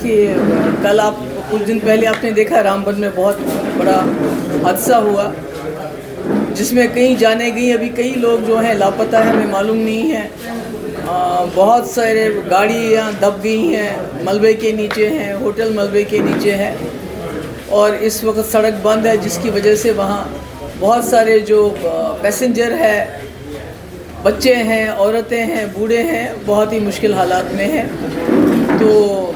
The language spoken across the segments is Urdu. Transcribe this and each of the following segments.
کہ کل آپ کچھ دن پہلے آپ نے دیکھا رامبن میں بہت بڑا حادثہ ہوا جس میں کئی جانیں گئی، ابھی کئی لوگ جو ہیں لاپتہ ہیں، ہمیں معلوم نہیں ہے۔ بہت سارے گاڑیاں دب گئی ہیں، ملبے کے نیچے ہیں، ہوٹل ملبے کے نیچے ہے، اور اس وقت سڑک بند ہے، جس کی وجہ سے وہاں بہت سارے جو پیسنجر ہے، بچے ہیں، عورتیں ہیں، بوڑھے ہیں، بہت ہی مشکل حالات میں ہیں۔ تو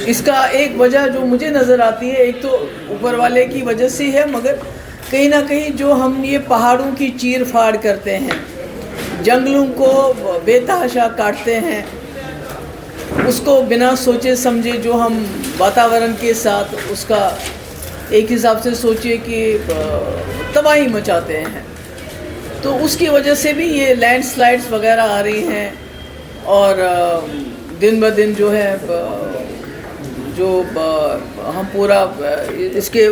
اس کا ایک وجہ جو مجھے نظر آتی ہے، ایک تو اوپر والے کی وجہ سے ہے، مگر کہیں نہ کہیں جو ہم یہ پہاڑوں کی چیر پھاڑ کرتے ہیں، جنگلوں کو بے تحاشا کاٹتے ہیں، اس کو بنا سوچے سمجھے جو ہم واتاورن کے ساتھ اس کا ایک حساب سے سوچے کہ تباہی مچاتے ہیں، تو اس کی وجہ سے بھی یہ لینڈ سلائڈز وغیرہ آ رہی ہیں، اور دن بہ دن جو ہے جو ہم پورا اس کے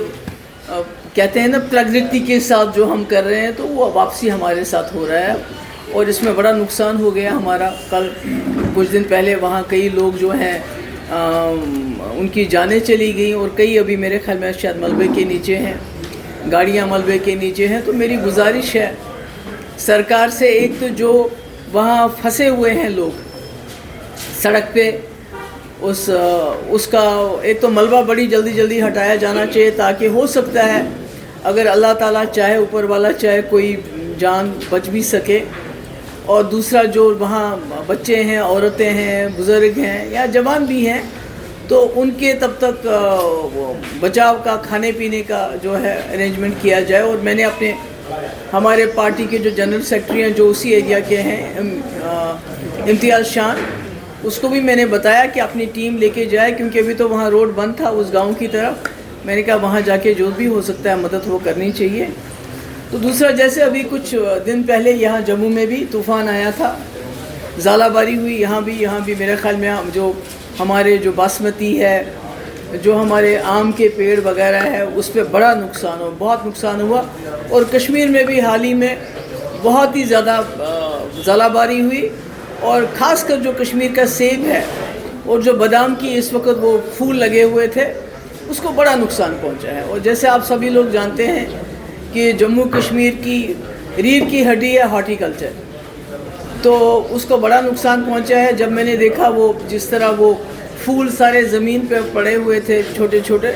کہتے ہیں نا پرگتی کے ساتھ جو ہم کر رہے ہیں، تو وہ واپسی ہمارے ساتھ ہو رہا ہے، اور اس میں بڑا نقصان ہو گیا ہمارا۔ کل کچھ دن پہلے وہاں کئی لوگ جو ہیں ان کی جانیں چلی گئیں، اور کئی ابھی میرے خیال میں شاید ملبے کے نیچے ہیں، گاڑیاں ملبے کے نیچے ہیں۔ تو میری گزارش ہے سرکار سے، ایک تو جو وہاں پھنسے ہوئے ہیں لوگ سڑک پہ، اس کا ایک تو ملبہ بڑی جلدی ہٹایا جانا چاہیے، تاکہ ہو سکتا ہے اگر اللہ تعالیٰ چاہے، اوپر والا چاہے، کوئی جان بچ بھی سکے۔ اور دوسرا جو وہاں بچے ہیں، عورتیں ہیں، بزرگ ہیں یا جوان بھی ہیں، تو ان کے تب تک بچاؤ کا، کھانے پینے کا جو ہے ارینجمنٹ کیا جائے۔ اور میں نے ہمارے پارٹی کے جو جنرل سیکرٹری ہیں، جو اسی ایریا کے ہیں، امتیاز شان، اس کو بھی میں نے بتایا کہ اپنی ٹیم لے کے جائے، کیونکہ ابھی تو وہاں روڈ بند تھا اس گاؤں کی طرف۔ میں نے کہا وہاں جا کے جو بھی ہو سکتا ہے مدد وہ کرنی چاہیے۔ تو دوسرا، جیسے ابھی کچھ دن پہلے یہاں جموں میں بھی طوفان آیا تھا، ژالہ باری ہوئی، یہاں بھی میرے خیال میں جو ہمارے جو باسمتی ہے، جو ہمارے آم کے پیڑ وغیرہ ہے، اس پہ بڑا نقصان ہوا، بہت نقصان ہوا۔ اور کشمیر میں بھی حال ہی میں بہت ہی زیادہ ژالہ باری ہوئی، اور خاص کر جو کشمیر کا سیب ہے اور جو بادام کی اس وقت وہ پھول لگے ہوئے تھے، اس کو بڑا نقصان پہنچا ہے۔ اور جیسے آپ سبھی لوگ جانتے ہیں کہ جموں کشمیر کی ریڑھ کی ہڈی ہے ہارٹی کلچر، تو اس کو بڑا نقصان پہنچا ہے۔ جب میں نے دیکھا وہ جس طرح وہ پھول سارے زمین پہ پڑے ہوئے تھے، چھوٹے چھوٹے،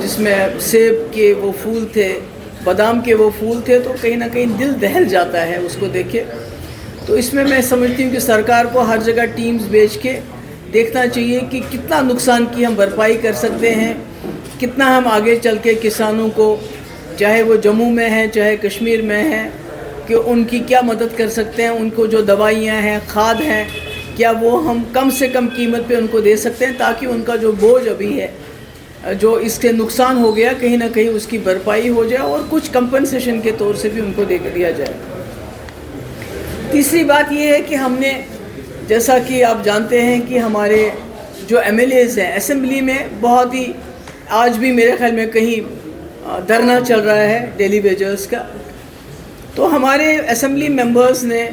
جس میں سیب کے وہ پھول تھے، بادام کے وہ پھول تھے، تو کہیں نہ کہیں دل دہل جاتا ہے اس کو دیکھ کے۔ تو اس میں سمجھتی ہوں کہ سرکار کو ہر جگہ ٹیمز بھیج کے دیکھنا چاہیے کہ کتنا نقصان کی ہم بھرپائی کر سکتے ہیں، کتنا ہم آگے چل کے کسانوں کو، چاہے وہ جموں میں ہیں چاہے کشمیر میں ہیں، کہ ان کی کیا مدد کر سکتے ہیں۔ ان کو جو دوائیاں ہیں، کھاد ہیں، کیا وہ ہم کم سے کم قیمت پہ ان کو دے سکتے ہیں، تاکہ ان کا جو بوجھ ابھی ہے، جو اس کے نقصان ہو گیا، کہیں نہ کہیں اس کی بھرپائی ہو جائے، اور کچھ کمپنسیشن کے طور سے بھی ان کو دے دیا جائے۔ تیسری بات یہ ہے کہ ہم نے، جیسا کہ آپ جانتے ہیں کہ ہمارے جو ایم ایل ایز ہیں اسمبلی میں، بہت ہی آج بھی میرے خیال میں کہیں دھرنا چل رہا ہے ڈیلی ویجرز کا، تو ہمارے اسمبلی ممبرز نے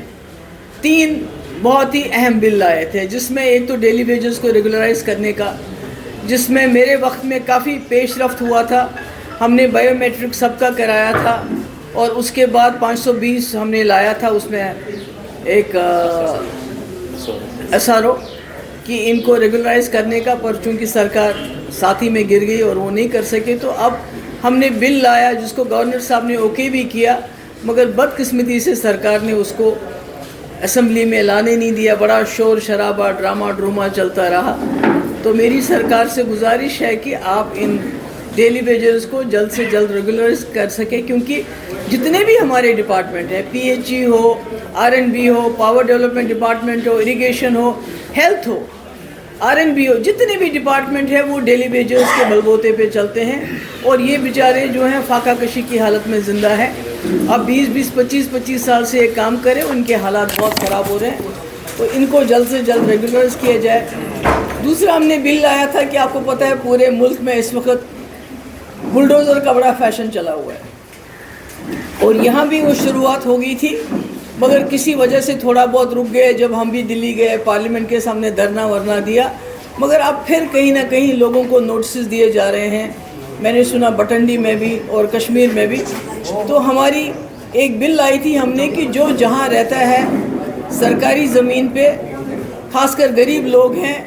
3 بہت ہی اہم بل لائے تھے، جس میں ایک تو ڈیلی ویجرز کو ریگولرائز کرنے کا، جس میں میرے وقت میں کافی پیش رفت ہوا تھا۔ ہم نے بائیو میٹرک سب کا کرایا تھا، اور اس کے بعد 520 ہم نے لایا تھا، اس میں ایک SRO کہ ان کو ریگولرائز کرنے کا، پر چونکہ سرکار ساتھی میں گر گئی اور وہ نہیں کر سکے، تو اب ہم نے بل لایا جس کو گورنر صاحب نے اوکے بھی کیا، مگر بدقسمتی سے سرکار نے اس کو اسمبلی میں لانے نہیں دیا۔ بڑا شور شرابہ، ڈرامہ چلتا رہا۔ تو میری سرکار سے گزارش ہے کہ آپ ان ڈیلی ویجرز کو جلد سے جلد ریگولرائز کر سکیں، کیونکہ جتنے بھی ہمارے ڈپارٹمنٹ ہیں، PHE ہو، R&B ہو، پاور ڈیولپمنٹ ڈپارٹمنٹ ہو، اریگیشن ہو، ہیلتھ ہو، R&B ہو، جتنے بھی ڈپارٹمنٹ ہیں وہ ڈیلی ویجرز کے بلبوتے پہ چلتے ہیں، اور یہ بیچارے جو ہیں فاقہ کشی کی حالت میں زندہ ہیں۔ اب 25 سال سے یہ کام کریں، ان کے حالات بہت خراب ہو رہے ہیں، تو ان کو جلد سے جلد ریگولرائز کیا جائے۔ دوسرا ہم نے بل لایا تھا کہ آپ کو پتہ ہے پورے ملک میں اس وقت بلڈوزر کا بڑا فیشن چلا ہوا ہے، اور یہاں بھی وہ شروعات ہو گئی تھی، مگر کسی وجہ سے تھوڑا بہت رک گئے۔ جب ہم بھی دلی گئے، پارلیمنٹ کے سامنے دھرنا ورنا دیا، مگر اب پھر کہیں نہ کہیں لوگوں کو نوٹسز دیے جا رہے ہیں. میں نے سنا بٹنڈی میں بھی اور کشمیر میں بھی. تو ہماری ایک بل آئی تھی ہم نے کہ جو جہاں رہتا ہے سرکاری زمین پہ، خاص کر غریب لوگ ہیں،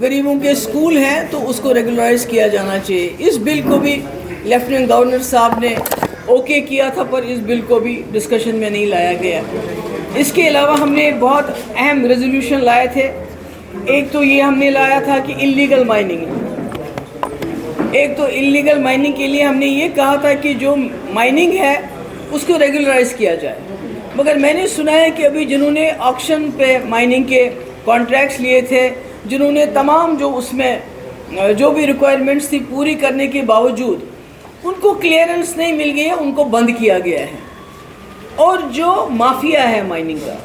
غریبوں کے اسکول ہیں، تو اس کو ریگولرائز کیا جانا چاہیے. اس بل کو بھی لیفٹیننٹ گورنر صاحب نے اوکے کیا تھا، پر اس بل کو بھی ڈسکشن میں نہیں لایا گیا. اس کے علاوہ ہم نے بہت اہم ریزولوشن لائے تھے. ایک تو یہ ہم نے لایا تھا کہ انلیگل مائننگ کے لیے ہم نے یہ کہا تھا کہ جو مائننگ ہے اس کو ریگولرائز کیا جائے. مگر میں نے سنا ہے کہ ابھی جنہوں نے آکشن پہ مائننگ کے کانٹریکٹس لیے تھے، جنہوں نے تمام جو اس میں جو بھی ریکوائرمنٹس تھی پوری کرنے کے باوجود ان کو کلیئرنس نہیں مل گئی ہے، ان کو بند کیا گیا ہے. اور جو مافیا ہے مائننگ کا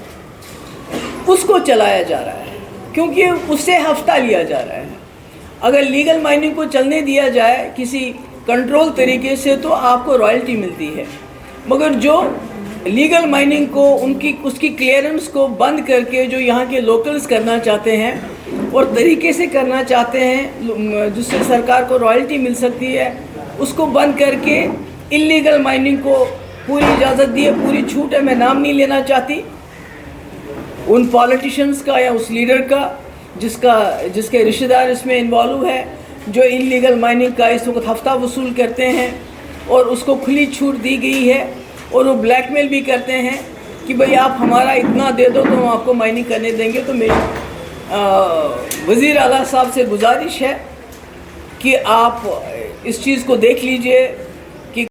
اس کو چلایا جا رہا ہے، کیونکہ اس سے ہفتہ لیا جا رہا ہے. اگر لیگل مائننگ کو چلنے دیا جائے کسی کنٹرول طریقے سے تو آپ کو رائلٹی ملتی ہے. مگر جو لیگل مائننگ کو اس کی کلیئرنس کو بند کر کے جو یہاں کے لوکلز کرنا چاہتے ہیں اور طریقے سے کرنا چاہتے ہیں جس سے سرکار کو رائلٹی مل سکتی ہے، اس کو بند کر کے انلیگل مائننگ کو پوری اجازت دی ہے، پوری چھوٹ ہے. میں نام نہیں لینا چاہتی ان پالیٹیشنز کا یا اس لیڈر کا جس کے رشتہ دار اس میں انوالو ہے، جو انلیگل مائننگ کا اس وقت ہفتہ وصول کرتے ہیں اور اس کو کھلی چھوٹ دی گئی ہے. اور وہ بلیک میل بھی کرتے ہیں کہ بھئی آپ ہمارا اتنا دے دو تو ہم آپ کو مائننگ کرنے دیں گے. تو میری وزیر اعلیٰ صاحب سے گزارش ہے کہ آپ اس چیز کو دیکھ لیجئے.